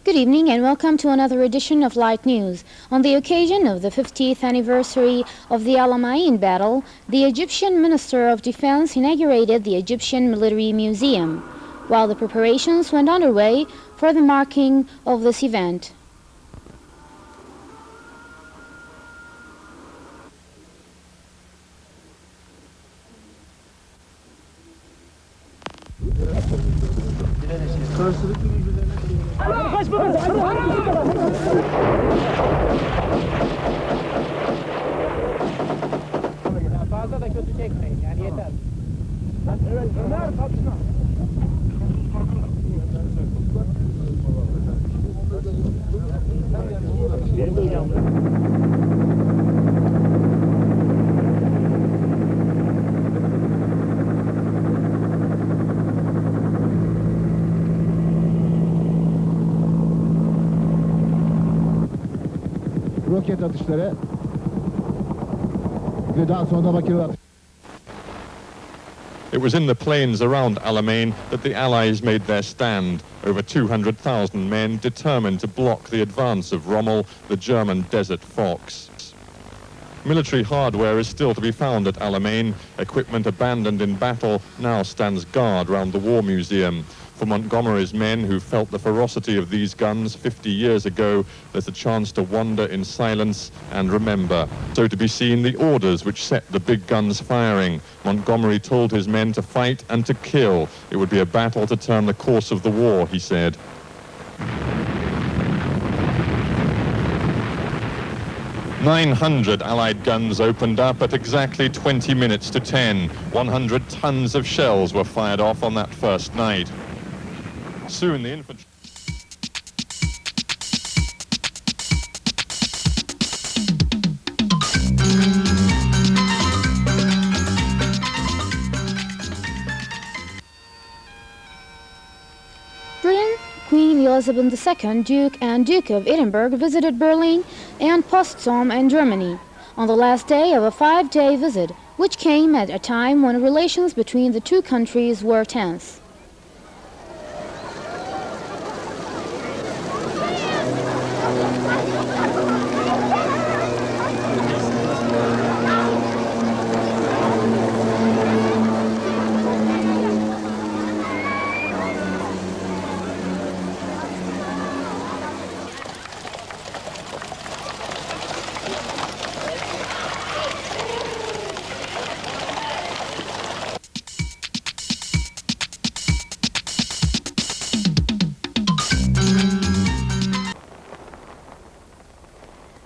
Good evening and welcome to another edition of Light News. On the occasion of the 50th anniversary of the Al Alamein battle, the Egyptian Minister of Defense inaugurated the Egyptian Military Museum, while the preparations went underway for the marking of this event. Fazla da kötü çekmeyin yani yeter. Roket atışları ve daha sonra makine atışları. It was in the plains around Alamein that the Allies made their stand. Over 200,000 men determined to block the advance of Rommel, the German desert fox. Military hardware is still to be found at Alamein. Equipment abandoned in battle now stands guard round the War Museum. For Montgomery's men who felt the ferocity of these guns 50 years ago, there's a chance to wander in silence and remember. So to be seen the orders which set the big guns firing. Montgomery told his men to fight and to kill. It would be a battle to turn the course of the war, he said. "900 Allied guns opened up at exactly 20 minutes to 10. 100 tons of shells were fired off on that first night. Soon the infantry... Britain, Queen Elizabeth II, Duke and Duke of Edinburgh visited Berlin and Potsdam in Germany on the last day of a 5-day visit, which came at a time when relations between the two countries were tense.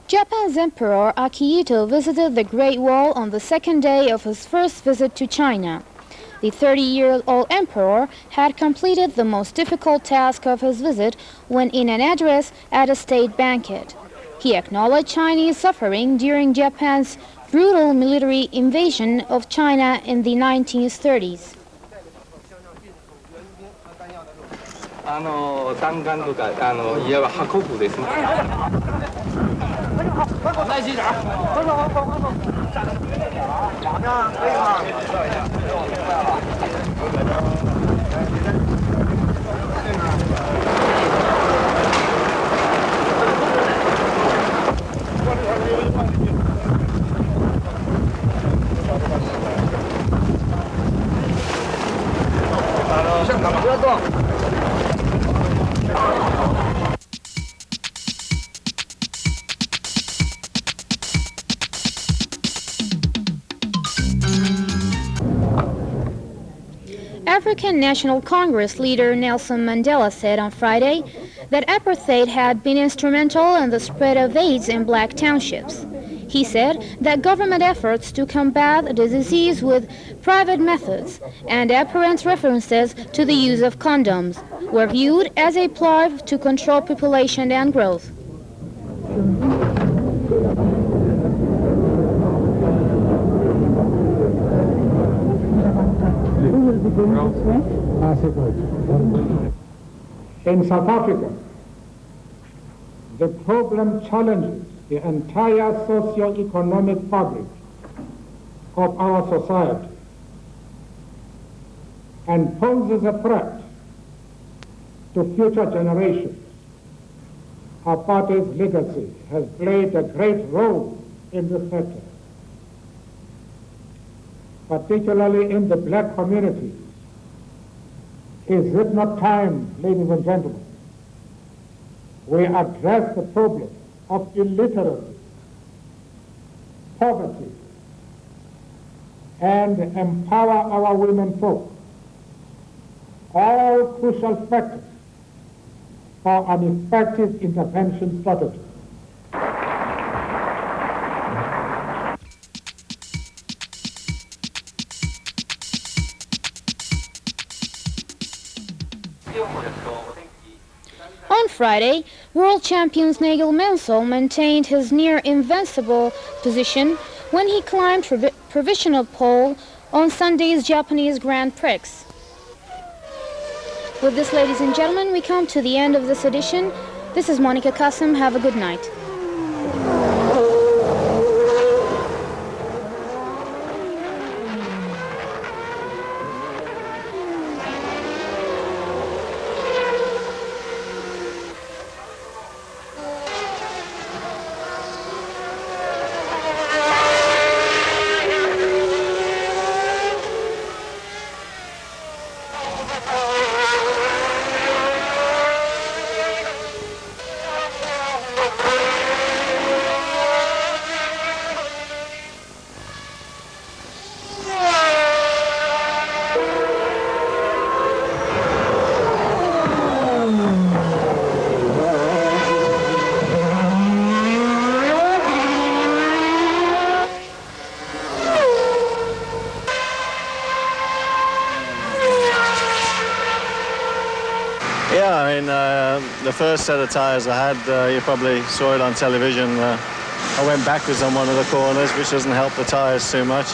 Japan's Emperor Akihito visited the Great Wall on the second day of his first visit to China. The 30-year-old emperor had completed the most difficult task of his visit when in an address at a state banquet. He acknowledged Chinese suffering during Japan's brutal military invasion of China in the 1930s. 弾丸とかいわば運ぶですね。来机长，两边可以吗？不要动。 African National Congress leader Nelson Mandela said on Friday that apartheid had been instrumental in the spread of AIDS in black townships. He said that government efforts to combat the disease with private methods and apparent references to the use of condoms were viewed as a ploy to control population and growth. In South Africa, the problem challenges the entire socio-economic fabric of our society and poses a threat to future generations our party's legacy has played a great role in this sector, particularly in the black community. Is it not time, ladies and gentlemen, we address the problem of illiteracy, poverty, and empower our women folk, all crucial factors for an effective intervention strategy. On Friday, world champions Nigel Mansell maintained his near-invincible position when he climbed provisional pole on Sunday's Japanese Grand Prix. With this, ladies and gentlemen, we come to the end of this edition. This is Monica Kasim. Have a good night. The first set of tyres I had, you probably saw it on television, I went backwards on one of the corners, which doesn't help the tyres too much.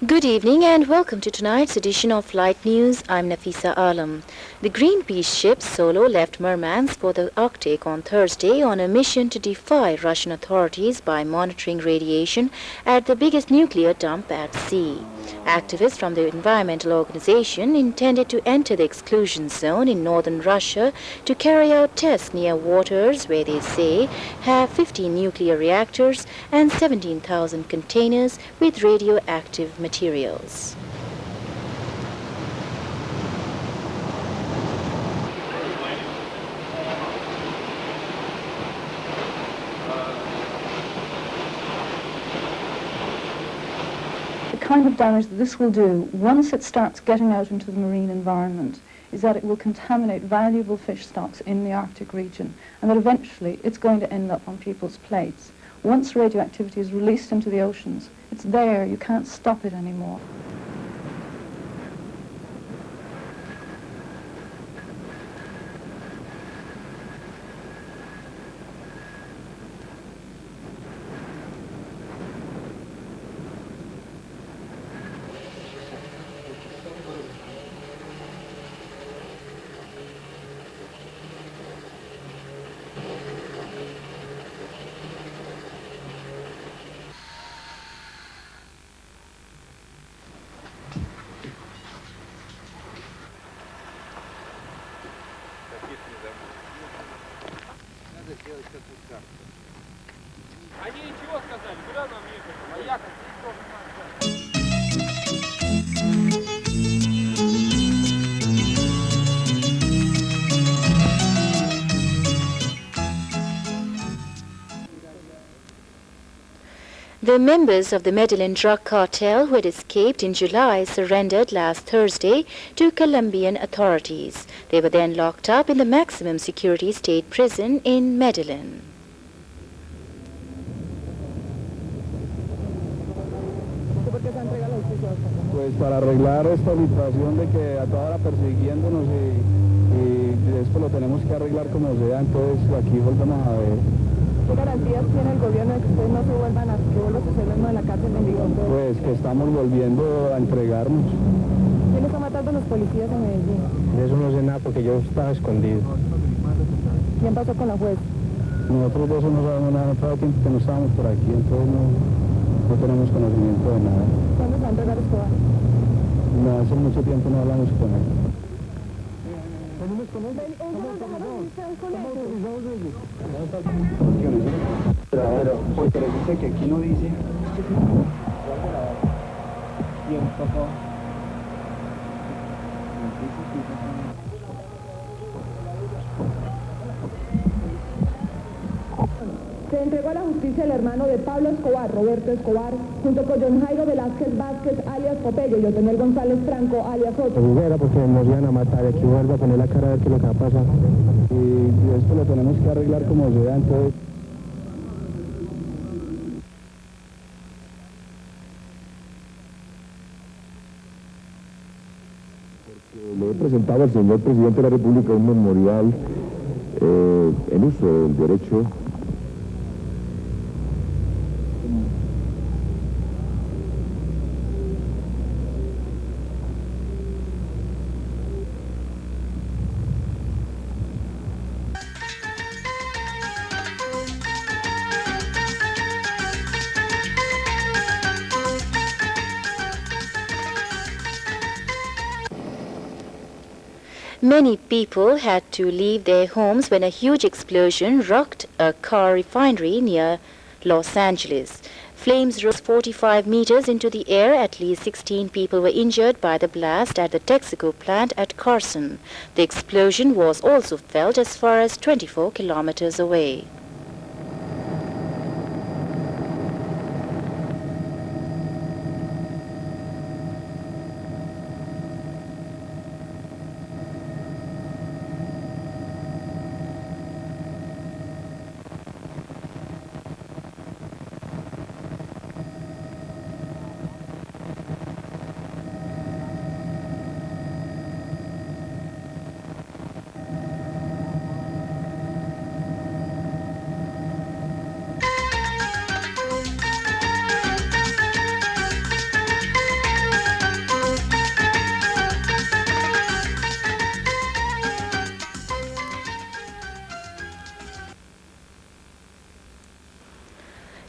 Good evening and welcome to tonight's edition of Flight News. I'm Nafisa Alam. The Greenpeace ship Solo left Murmansk for the Arctic on Thursday on a mission to defy Russian authorities by monitoring radiation at the biggest nuclear dump at sea. Activists from the environmental organization intended to enter the exclusion zone in northern Russia to carry out tests near waters where they say have 15 nuclear reactors and 17,000 containers with radioactive materials. The kind of damage that this will do once it starts getting out into the marine environment is that it will contaminate valuable fish stocks in the Arctic region, and that eventually it's going to end up on people's plates. Once radioactivity is released into the oceans, it's there, you can't stop it anymore. The members of the Medellin drug cartel who had escaped in July surrendered last Thursday to Colombian authorities. They were then locked up in the maximum security state prison in Medellin. Pues para arreglar esta situación de que a toda hora persiguiéndonos y esto lo tenemos que arreglar como sea, entonces aquí volvemos a ver. ¿Qué garantías tiene el gobierno de que ustedes no se vuelvan a, que vuelva a suceder lo mismo en la cárcel de Envigón? Pues que estamos volviendo a entregarnos. ¿Quién está matando a los policías en Medellín? De eso no sé nada porque yo estaba escondido. ¿Quién pasó con la juez? Nosotros de eso no sabemos nada, todo el tiempo que no estábamos por aquí, entonces no tenemos conocimiento de nada. ¿Cuándo se va a entregar Escobar? No, hace mucho tiempo no hablamos con él. Pero porque le dice que aquí no dice. Se entregó a la justicia el hermano de Pablo Escobar, Roberto Escobar, junto con John Jairo Velázquez Vázquez, alias Popeye, y Otoniel González Franco, alias Ocho. Porque nos iban a matar, aquí vuelvo a poner la cara a ver qué es lo que va a pasar. Y esto lo tenemos que arreglar como sea, entonces. Le he presentado al señor presidente de la República un memorial en uso del derecho Many people had to leave their homes when a huge explosion rocked a car refinery near Los Angeles. Flames rose 45 meters into the air. At least 16 people were injured by the blast at the Texaco plant at Carson. The explosion was also felt as far as 24 kilometers away.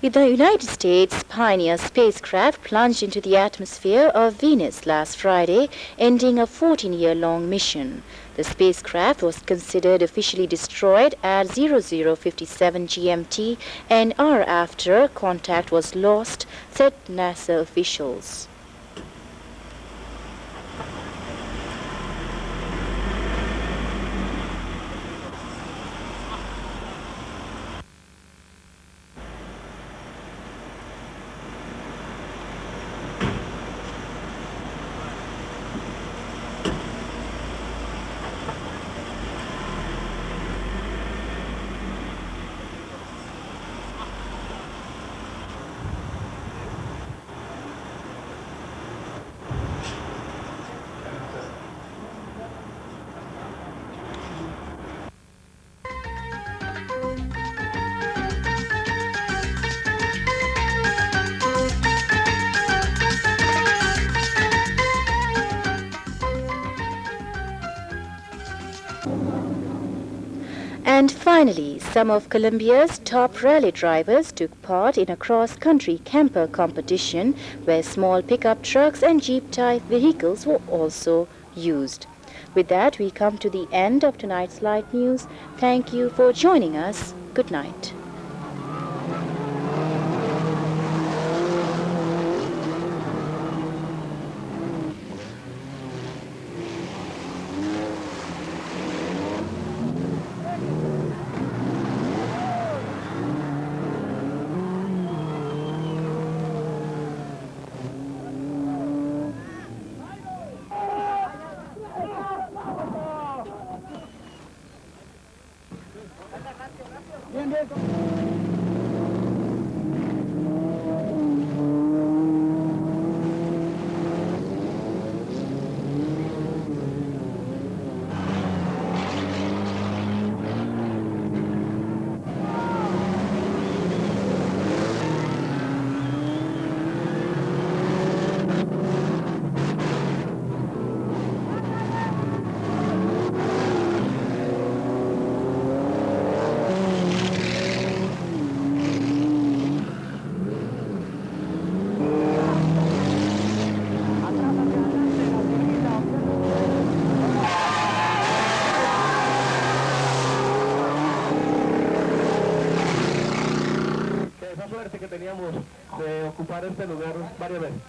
The United States Pioneer spacecraft plunged into the atmosphere of Venus last Friday, ending a 14-year-long mission. The spacecraft was considered officially destroyed at 00:57 GMT an hour after contact was lost, said NASA officials. And finally, some of Colombia's top rally drivers took part in a cross-country camper competition where small pickup trucks and jeep-type vehicles were also used. With that, we come to the end of tonight's Light News. Thank you for joining us. Good night. Que teníamos de ocupar este lugar varias veces.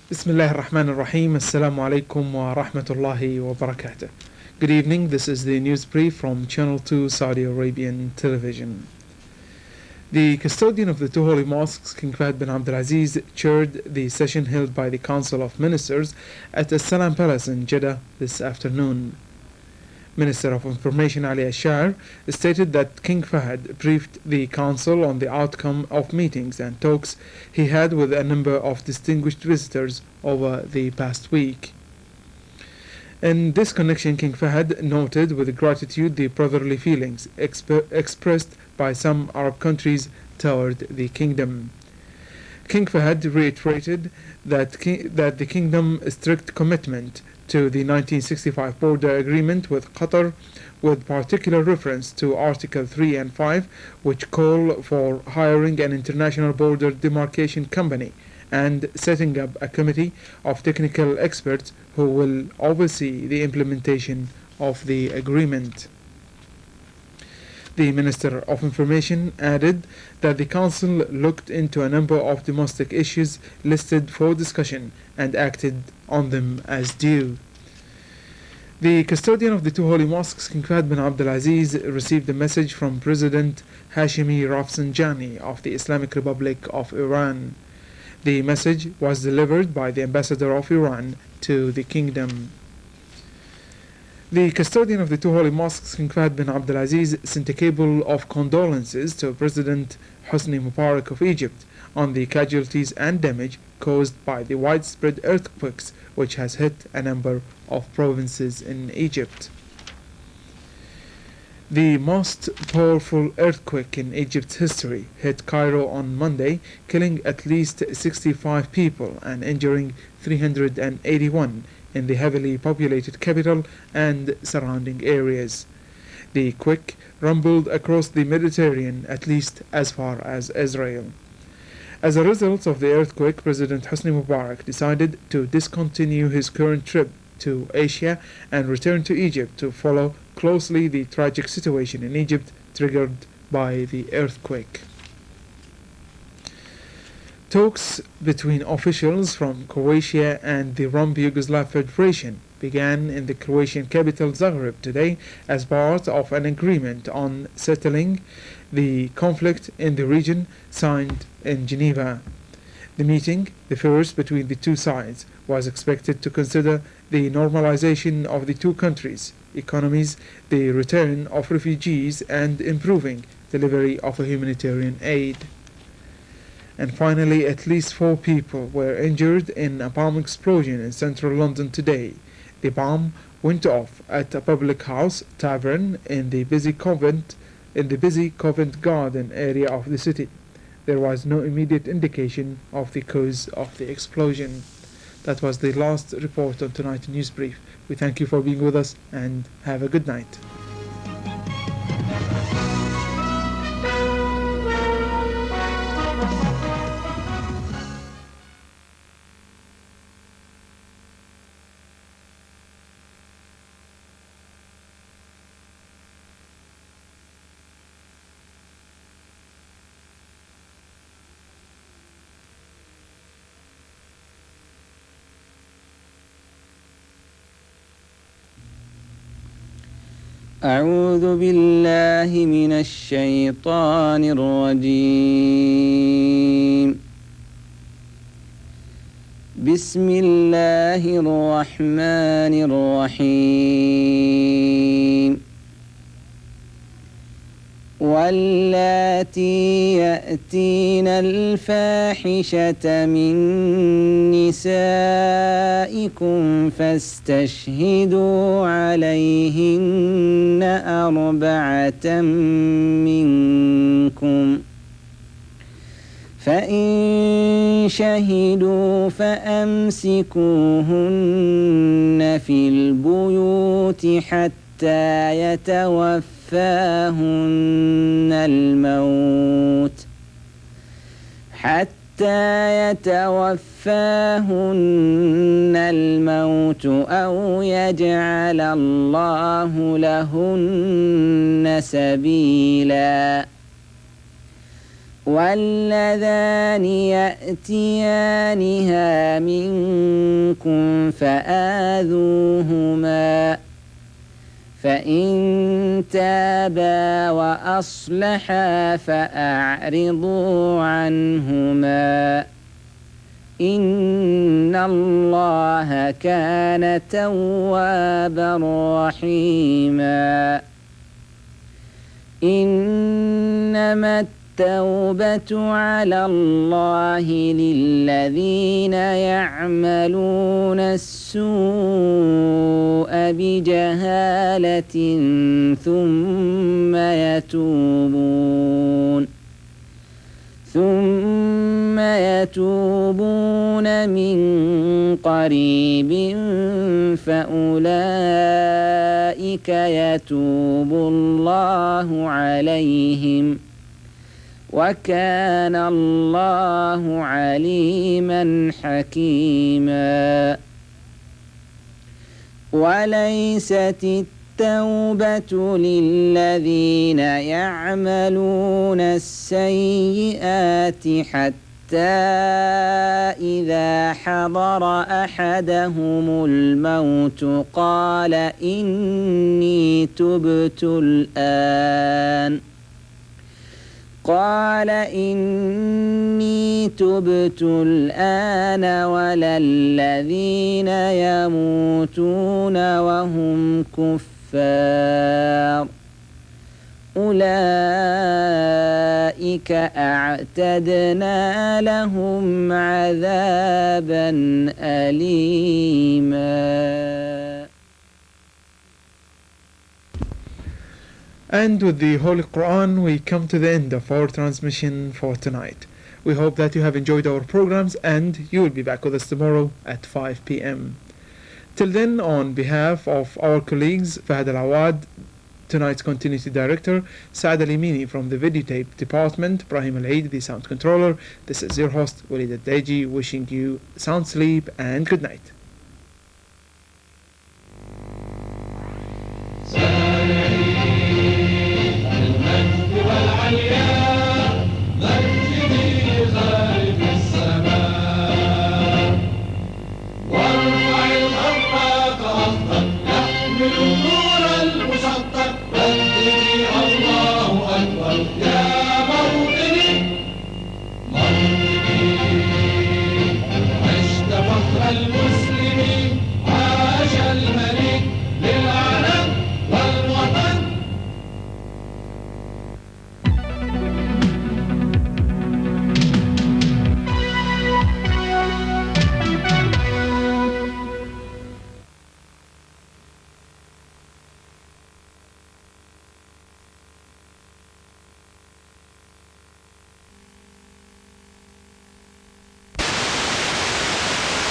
Bismillah ar-Rahman ar-Rahim. Assalamu alaikum wa rahmatullahi wa barakatuh. Good evening, this is the news brief from Channel 2 Saudi Arabian Television. The custodian of the two holy mosques, King Fahd bin Abdulaziz, chaired the session held by the Council of Ministers at the Salam Palace in Jeddah this afternoon. Minister of Information Ali Ashar stated that King Fahd briefed the Council on the outcome of meetings and talks he had with a number of distinguished visitors over the past week. In this connection, King Fahd noted with gratitude the brotherly feelings expressed by some Arab countries toward the kingdom. King Fahd reiterated that the kingdom's strict commitment to the 1965 border agreement with Qatar, with particular reference to Article 3 and 5, which call for hiring an international border demarcation company and setting up a committee of technical experts who will oversee the implementation of the agreement. The Minister of Information added that the Council looked into a number of domestic issues listed for discussion and acted on them as due. The custodian of the two holy mosques, King Fahd bin Abdulaziz, received a message from President Hashemi Rafsanjani of the Islamic Republic of Iran. The message was delivered by the ambassador of Iran to the kingdom. The custodian of the two holy mosques, King Fahd bin Abdulaziz, sent a cable of condolences to President Hosni Mubarak of Egypt on the casualties and damage caused by the widespread earthquakes which has hit a number of provinces in Egypt. The most powerful earthquake in Egypt's history hit Cairo on Monday, killing at least 65 people and injuring 381 in the heavily populated capital and surrounding areas. The quake rumbled across the Mediterranean at least as far as Israel. As a result of the earthquake, President Hosni Mubarak decided to discontinue his current trip to Asia and return to Egypt to follow closely the tragic situation in Egypt triggered by the earthquake. Talks between officials from Croatia and the Rump Yugoslav Federation began in the Croatian capital Zagreb today as part of an agreement on settling the conflict in the region signed in Geneva. The meeting, the first between the two sides, was expected to consider the normalization of the two countries' economies, the return of refugees, and improving delivery of humanitarian aid. And finally, at least 4 people were injured in a bomb explosion in central London today. The bomb went off at a public house tavern in the busy Covent Garden area of the city. There was no immediate indication of the cause of the explosion. That was the last report on tonight's news brief. We thank you for being with us and have a good night. أعوذ بالله من الشيطان الرجيم. بسم الله الرحمن الرحيم. واللاتي يأتين الفاحشة من نسائكم فاستشهدوا عليهن 4 منكم، فإن شهدوا فأمسكوهن في البيوت حتى يتوفاهن الموت أو يجعل الله لهن سبيلا. واللذان يأتيانها منكم فآذوهما، فإن تابا وأصلحا فأعرضوا عنهما، إن الله كان توابا رحيما. إنما التوبة على الله للذين يعملون السوء بجهالة ثم يتوبون من قريب فأولئك يتوب الله عليهم، وكان الله عليما حكيما. وليست التوبة للذين يعملون السيئات حتى إذا حضر أحدهم الموت قال إني تبت الآن ولا الذين يموتون وهم كفار، أولئك أعتدنا لهم عذابا أليما. And with the Holy Quran, we come to the end of our transmission for tonight. We hope that you have enjoyed our programs and you will be back with us tomorrow at 5 p.m. Till then, on behalf of our colleagues, Fahad Al-Awad, tonight's continuity director, Saad Al-Yamini from the videotape department, Ibrahim Al-Eid, the sound controller, this is your host, Walid Al-Daji, wishing you sound sleep and good night.